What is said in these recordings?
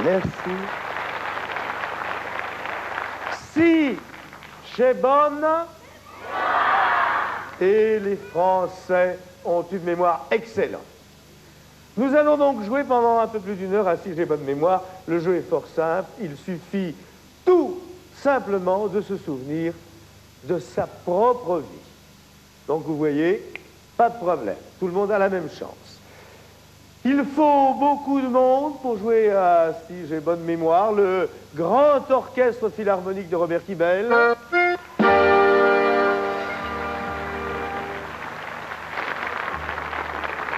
Merci. Si chez Bonne, et les Français ont une mémoire excellente. Nous allons donc jouer pendant un peu plus d'une heure à Si j'ai bonne mémoire. Le jeu est fort simple. Il suffit tout simplement de se souvenir de sa propre vie. Donc vous voyez, pas de problème. Tout le monde a la même chance. Il faut beaucoup de monde pour jouer à Si j'ai bonne mémoire. Le grand orchestre philharmonique de Robert Quibel.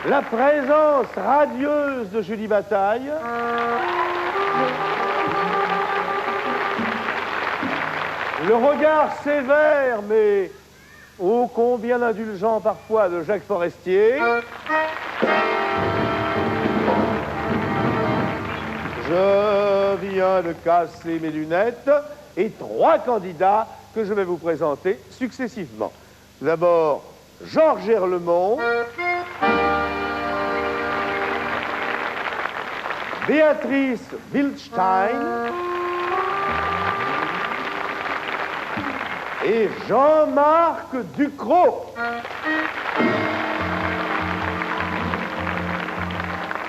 La présence radieuse de Julie Bataille. Le regard sévère, mais ô combien indulgent parfois, de Jacques Forestier. Je viens de casser mes lunettes. Et 3 candidats que je vais vous présenter successivement. Tout d'abord, Georges Erlemont. Béatrice Wildstein et Jean-Marc Ducrot.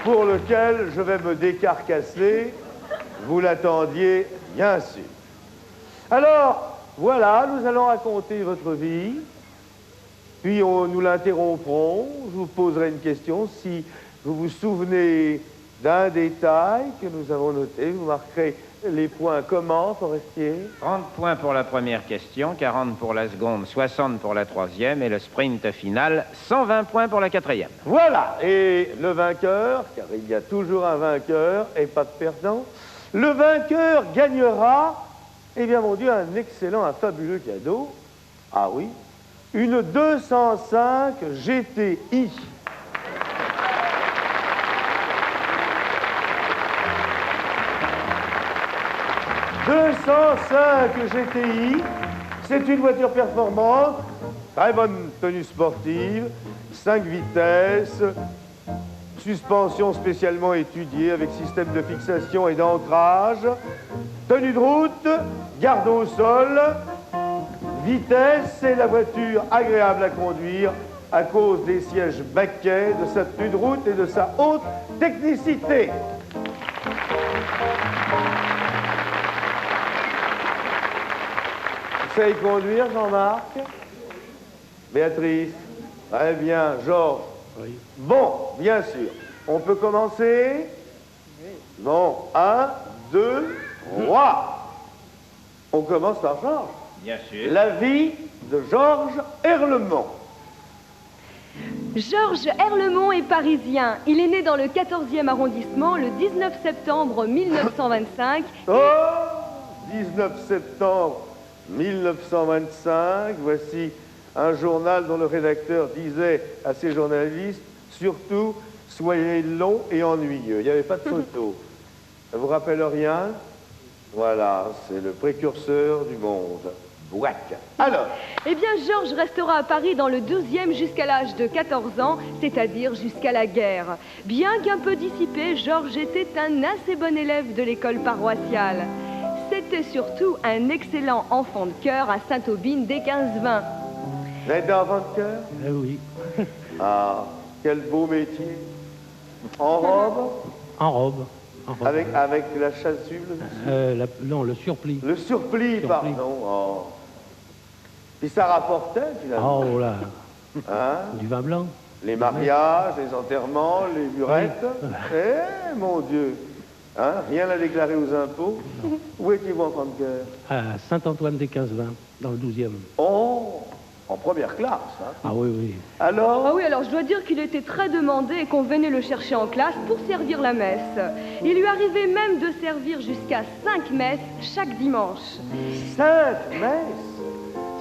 Pour lequel je vais me décarcasser, vous l'attendiez bien sûr. Alors, voilà, nous allons raconter votre vie, puis nous l'interromprons, je vous poserai une question, si vous vous souvenez d'un détail que nous avons noté, vous marquerez les points comment, Forestier? 30 points pour la première question, 40 pour la seconde, 60 pour la troisième, et le sprint final, 120 points pour la quatrième. Voilà, et le vainqueur, car il y a toujours un vainqueur et pas de perdant, le vainqueur gagnera, eh bien mon Dieu, un excellent, un fabuleux cadeau. Ah oui, une 205 GTI. 205 GTI, c'est une voiture performante, très bonne tenue sportive, 5 vitesses, suspension spécialement étudiée avec système de fixation et d'ancrage, tenue de route, garde au sol, vitesse et la voiture agréable à conduire à cause des sièges baquets, de sa tenue de route et de sa haute technicité. Vous savez conduire, Jean-Marc? Béatrice? Très bien. Georges? Oui. Bon, bien sûr. On peut commencer? Oui. Bon, 1, 2, 3. On commence par Georges. Bien sûr. La vie de Georges Erlemont. Georges Erlemont est parisien. Il est né dans le 14e arrondissement le 19 septembre 1925. Oh, 19 septembre 1925, voici un journal dont le rédacteur disait à ses journalistes, surtout, soyez longs et ennuyeux. Il n'y avait pas de photo. Ça vous rappelle rien? Voilà, c'est le précurseur du monde. Bouac. Alors? Eh bien, Georges restera à Paris dans le 12e jusqu'à l'âge de 14 ans, c'est-à-dire jusqu'à la guerre. Bien qu'un peu dissipé, Georges était un assez bon élève de l'école paroissiale. C'était surtout un excellent enfant de chœur à Saint-Aubine dès 15-20. Vous êtes enfant de chœur? Oui. Ah, quel beau métier. En robe? En robe. En robe. Avec la chasuble? Non, le surplis. Le surplis, pardon. Oh. Puis ça rapportait, finalement. Oh là. Hein? Du vin blanc. Les mariages, les enterrements, les burettes. Eh, mon Dieu. Hein? Rien à déclarer aux impôts. Où étiez-vous en grande cœur? À Saint-Antoine des 15-20, dans le 12e. Oh, en première classe. Hein? Ah oui, oui. Alors? Ah oui, alors je dois dire qu'il était très demandé et qu'on venait le chercher en classe pour servir la messe. Il lui arrivait même de servir jusqu'à 5 messes chaque dimanche. 5 messes?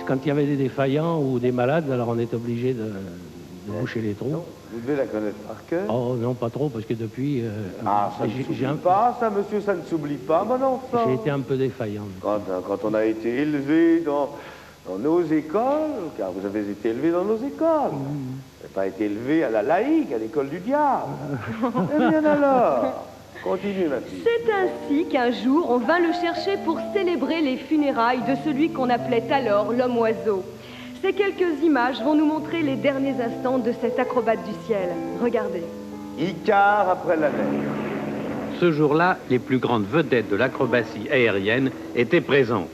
C'est quand il y avait des défaillants ou des malades, alors on est obligé de boucher les trous. Non, vous devez la connaître par cœur. Oh non, pas trop, parce que depuis... Ah, ça ne s'oublie pas, ça, monsieur, ça ne s'oublie pas, mon enfant. J'ai été un peu défaillant. Quand on a été élevé dans nos écoles, car vous avez été élevé dans nos écoles. Vous n'avez pas été élevé à la laïque, à l'école du diable. Eh bien alors, Continue, ma fille. C'est ainsi qu'un jour, on vint le chercher pour célébrer les funérailles de celui qu'on appelait alors l'homme-oiseau. Ces quelques images vont nous montrer les derniers instants de cet acrobate du ciel. Regardez. Icare après la neige. Ce jour-là, les plus grandes vedettes de l'acrobatie aérienne étaient présentes.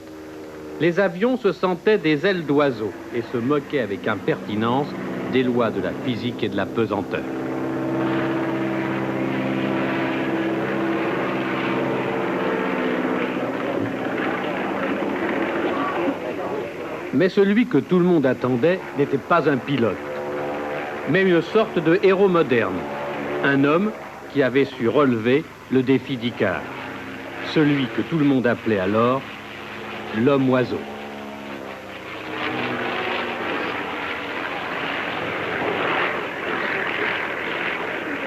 Les avions se sentaient des ailes d'oiseaux et se moquaient avec impertinence des lois de la physique et de la pesanteur. Mais celui que tout le monde attendait n'était pas un pilote, mais une sorte de héros moderne, un homme qui avait su relever le défi d'Icare, celui que tout le monde appelait alors l'homme-oiseau.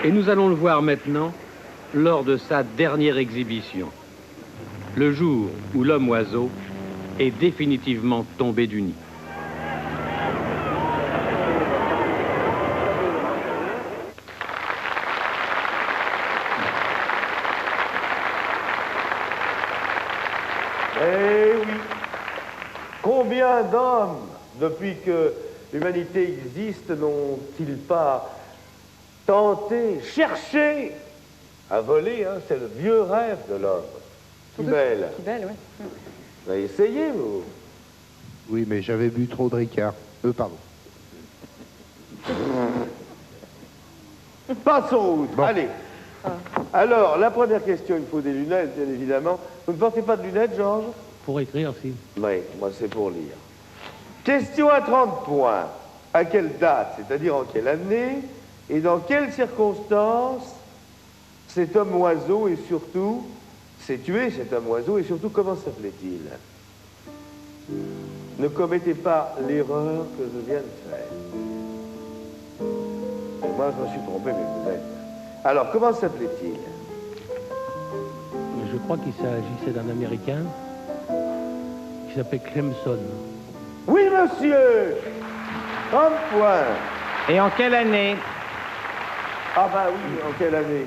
Et nous allons le voir maintenant lors de sa dernière exhibition, le jour où l'homme-oiseau est définitivement tombé du nid. Eh oui. Combien d'hommes, depuis que l'humanité existe, n'ont-ils pas tenté, cherché à voler, hein? C'est le vieux rêve de l'homme. Kibel. Kibel, oui. Vous avez essayé, vous? Oui, mais j'avais bu trop de Ricard. Pardon. Passons outre. Bon. Allez. Alors, la première question, il faut des lunettes, bien évidemment. Vous ne portez pas de lunettes, Georges? Pour écrire, si. Oui, moi c'est pour lire. Question à 30 points. À quelle date, c'est-à-dire en quelle année, et dans quelles circonstances cet homme-oiseau et surtout, s'est tué cet homme-oiseau et surtout comment s'appelait-il? Ne commettez pas l'erreur que je viens de faire. Moi je me suis trompé, mais vous êtes. Alors, comment s'appelait-il? Je crois qu'il s'agissait d'un Américain qui s'appelait Clemson. Oui, monsieur! 30 points. Et en quelle année? Ah bah oui, en quelle année?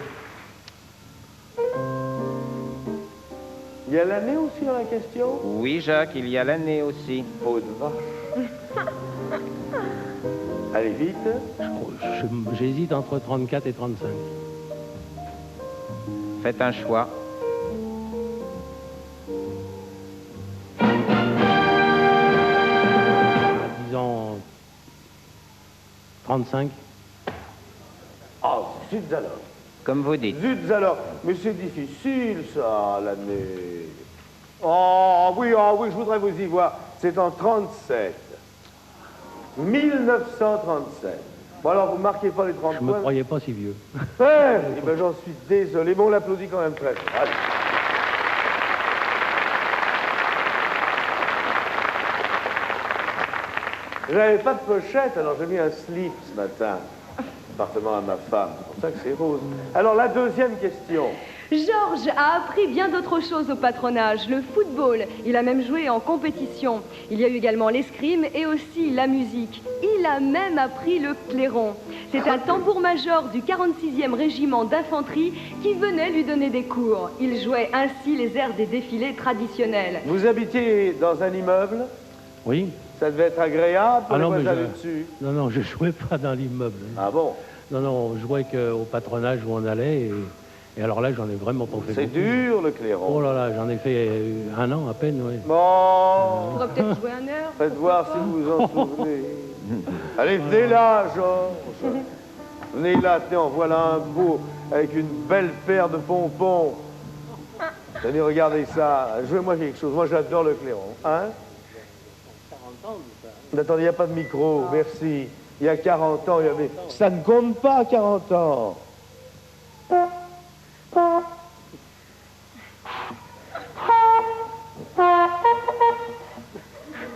Il y a l'année aussi dans la question? Oui, Jacques, il y a l'année aussi. Peau de vache. Allez vite. J'hésite entre 34 et 35. Faites un choix. Disons 35. Oh, zut alors. Comme vous dites. Zut alors. Mais c'est difficile ça, l'année. Oh oui, je voudrais vous y voir. C'est en 37. 1937. Bon alors, vous marquez pas les 30 Je points. me croyais pas si vieux. Eh ben j'en suis désolé, mais on l'applaudit quand même très fort. Allez. J'avais pas de pochette, alors j'ai mis un slip ce matin. Appartement à ma femme, c'est pour ça que c'est rose. Alors la deuxième question. Georges a appris bien d'autres choses au patronage, le football, il a même joué en compétition. Il y a eu également l'escrime et aussi la musique. Il a même appris le clairon. C'est un tambour-major du 46e régiment d'infanterie qui venait lui donner des cours. Il jouait ainsi les airs des défilés traditionnels. Vous habitiez dans un immeuble? Oui. Ça devait être agréable pour Ah les non, mais voisins du dessus. Non, je jouais pas dans l'immeuble. Ah bon? Non, je jouais qu'au patronage où on allait. Et alors là, j'en ai vraiment pas fait C'est beaucoup. dur le clairon. Oh là là, j'en ai fait 1 an à peine, oui. Bon, On pourrait peut-être jouer un air. faites voir si vous vous en souvenez. Allez, venez là, Georges. Venez là, tenez, en voilà un beau, avec une belle paire de pompons. Tenez, regardez ça. Jouez-moi quelque chose. Moi, j'adore le clairon. Hein? Attendez, il n'y a pas de micro. Merci. Il y a 40 ans, il y avait... Ça ne compte pas, 40 ans.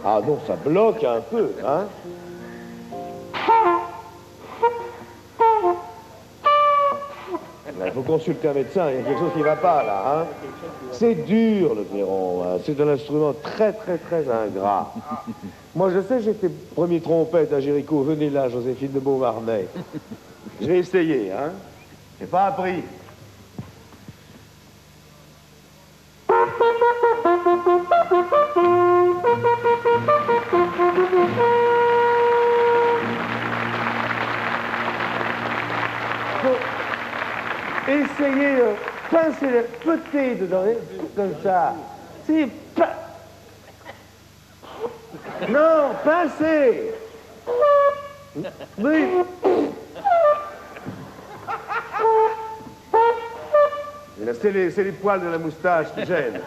Ah non, ça bloque un peu, hein? Il faut consulter un médecin, il y a quelque chose qui ne va pas là, hein? C'est dur le clairon, hein? C'est un instrument très ingrat. Moi je sais, j'étais premier trompette à Jéricho, venez là, Joséphine de Beaumarnais. Je vais essayer, hein? J'ai pas appris. essayez pincer, peter dedans, comme ça. Si, non, pincez. Oui. Là, c'est les poils de la moustache qui gênent.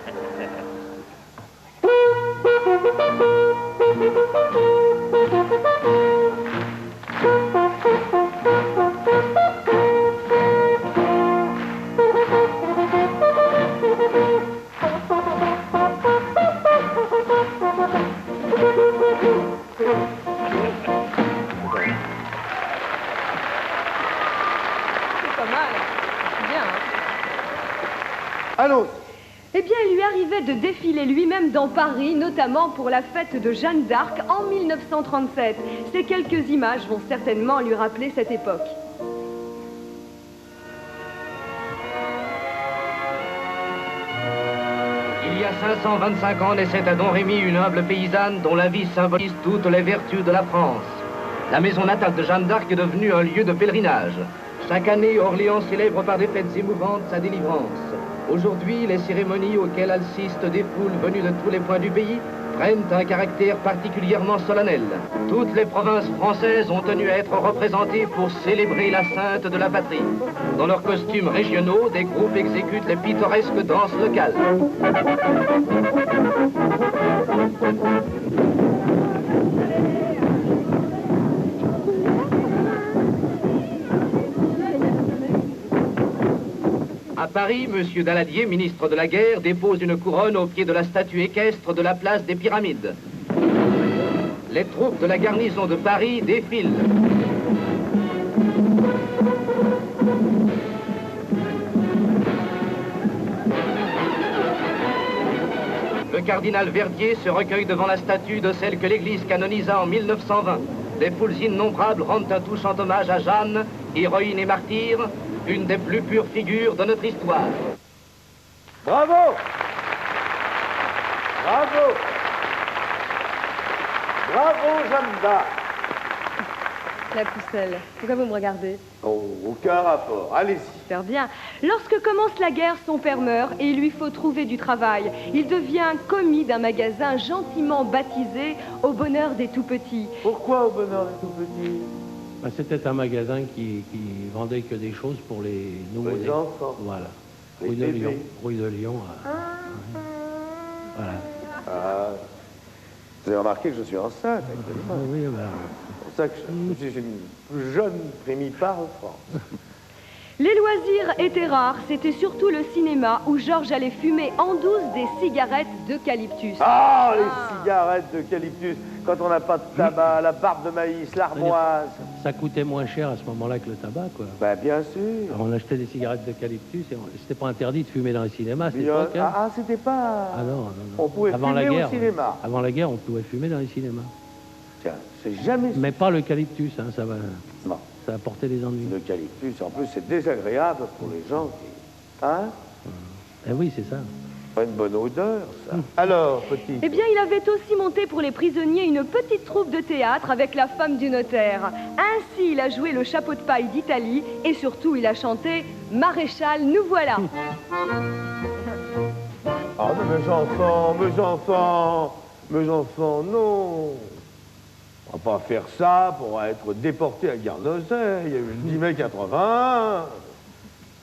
Allons. Eh bien, il lui arrivait de défiler lui-même dans Paris, notamment pour la fête de Jeanne d'Arc en 1937. Ces quelques images vont certainement lui rappeler cette époque. Il y a 525 ans naissait à Don Rémy une humble paysanne dont la vie symbolise toutes les vertus de la France. La maison natale de Jeanne d'Arc est devenue un lieu de pèlerinage. Chaque année, Orléans célèbre par des fêtes émouvantes sa délivrance. Aujourd'hui, les cérémonies auxquelles assistent des foules venues de tous les points du pays prennent un caractère particulièrement solennel. Toutes les provinces françaises ont tenu à être représentées pour célébrer la sainte de la patrie. Dans leurs costumes régionaux, des groupes exécutent les pittoresques danses locales. À Paris, M. Daladier, ministre de la Guerre, dépose une couronne au pied de la statue équestre de la place des Pyramides. Les troupes de la garnison de Paris défilent. Le cardinal Verdier se recueille devant la statue de celle que l'Église canonisa en 1920. Des foules innombrables rendent un touchant hommage à Jeanne, héroïne et martyre, une des plus pures figures de notre histoire. Bravo! Bravo! Bravo, Jeanne d'Arc! La Pucelle, pourquoi vous me regardez? Oh, aucun rapport. Allez-y. Super bien. Lorsque commence la guerre, son père meurt et il lui faut trouver du travail. Il devient commis d'un magasin gentiment baptisé Au Bonheur des Tout-Petits. Pourquoi Au Bonheur des Tout-Petits? Ben, c'était un magasin qui vendait que des choses pour les nouveaux Les enfants. Voilà. Les Rue de bébés. Lyon. Rue de Lyon. Voilà. Ah, vous avez remarqué que je suis enceinte actuellement. Oui, ben, C'est pour ça que je suis une plus jeune primipare en France. Les loisirs étaient rares, c'était surtout le cinéma où Georges allait fumer en douce des cigarettes d'eucalyptus. Ah, les cigarettes d'eucalyptus, quand on n'a pas de tabac, la barbe de maïs, l'armoise. ça coûtait moins cher à ce moment-là que le tabac, quoi. Ben, bien sûr. Alors, on achetait des cigarettes d'eucalyptus et c'était pas interdit de fumer dans les cinémas à cette Bien- époque. Hein. Ah, c'était pas... Ah non, non, non. On pouvait fumer au cinéma. Avant la guerre, on pouvait fumer dans les cinémas. Tiens, c'est jamais... Mais pas l'eucalyptus, hein, Non, ça apportait des ennuis. l'eucalyptus, en plus, c'est désagréable pour les gens qui... Hein? Eh oui, c'est ça. Pas une bonne odeur, ça. Alors, petit... Eh bien, il avait aussi monté pour les prisonniers une petite troupe de théâtre avec la femme du notaire. Ainsi, il a joué le chapeau de paille d'Italie et surtout, il a chanté « Maréchal, nous voilà ». Ah, mais mes enfants, non. On va pas faire ça pour être déporté à Guernesey. Il y a eu le 10 mai 80.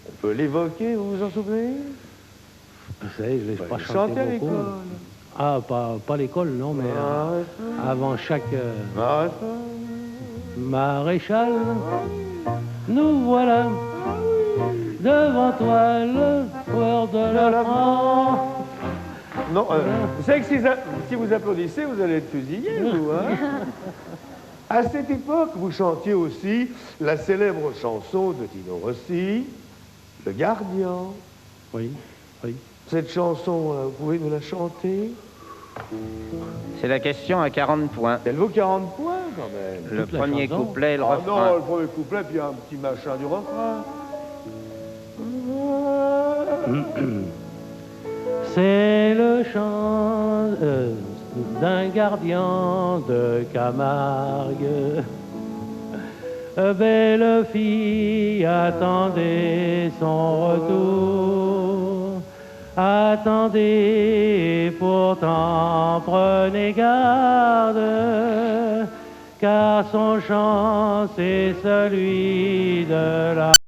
On peut l'évoquer, vous vous en souvenez? Vous savez, je l'ai pas chanté chanter à beaucoup. l'école. Ah, pas l'école, non, mais avant chaque... Arrête. Maréchal, nous voilà devant toi le pouvoir de la France. Non, vous savez que si vous applaudissez, vous allez être fusillé, vous, hein? À cette époque, vous chantiez aussi la célèbre chanson de Tino Rossi, Le Gardien. Oui, oui. Cette chanson, vous pouvez nous la chanter? C'est la question à 40 points. Elle vaut 40 points, quand même. Le Toute la premier chanson. couplet et le Ah refrain. non, le premier couplet, puis un petit machin du refrain. C'est le chant d'un gardien de Camargue. belle fille, attendez son retour. Attendez, pourtant prenez garde, car son chant c'est celui de la